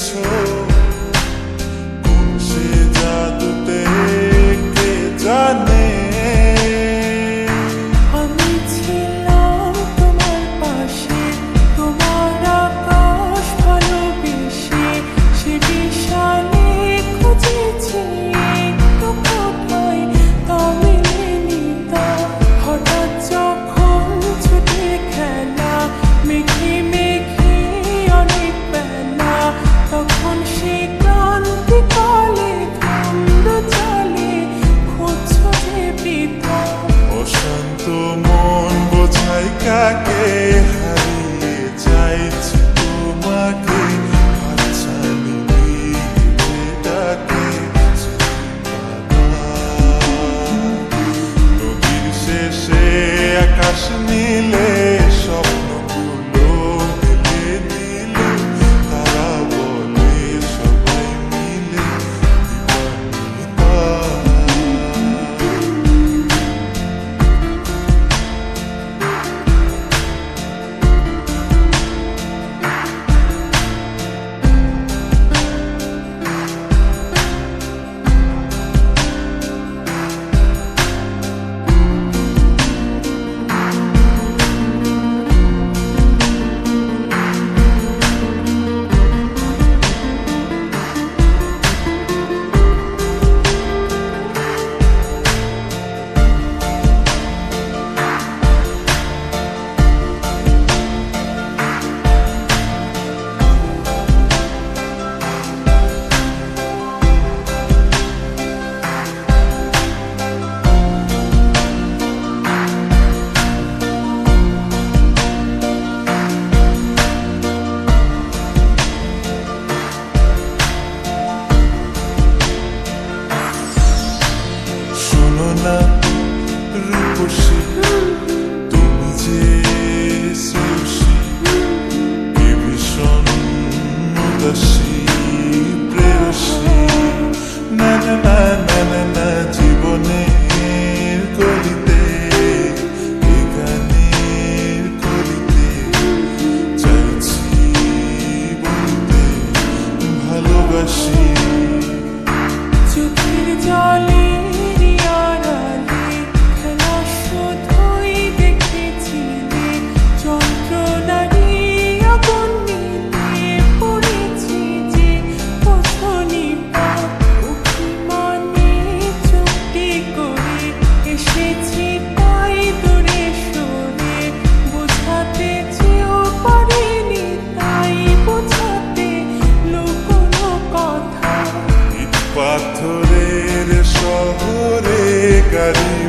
দিয়েছো কোন সে জাদুতে কে জানে। আমি ছিলাম তোমার পাশে, তোমার আকাশ ভালোবেসে, সে বিশালে খুঁজেছি তো কোথায় তা মেলেনি তা। হঠাৎ যখন ছুটে খেলা মেঘে মেঘে অনেক বেলা, তখন সে ক্রান্তিকালে ধন্দ চলে খুঁজছো যে বৃথা। অশান্ত মন বোঝাই কাকে হারিয়ে চাইছি তোমাকে হাতছানি দিয়ে ডাকে নদীর শেষে আকাশ নীলে স্বপ্নগুলো মিলে দিলে তারা বলে সবাই মিলে দিবানিতা। শোনো না রূপসী তুমি যে শ্রেয়সী কে ভীষণ উদাসী প্রেয়সী। না না না না না না জীবনের গলিতে এ গানের কলিতে চাইছি বলতে ভালোবাসি। চোখের জলে পাথরের শহরে গাড়ি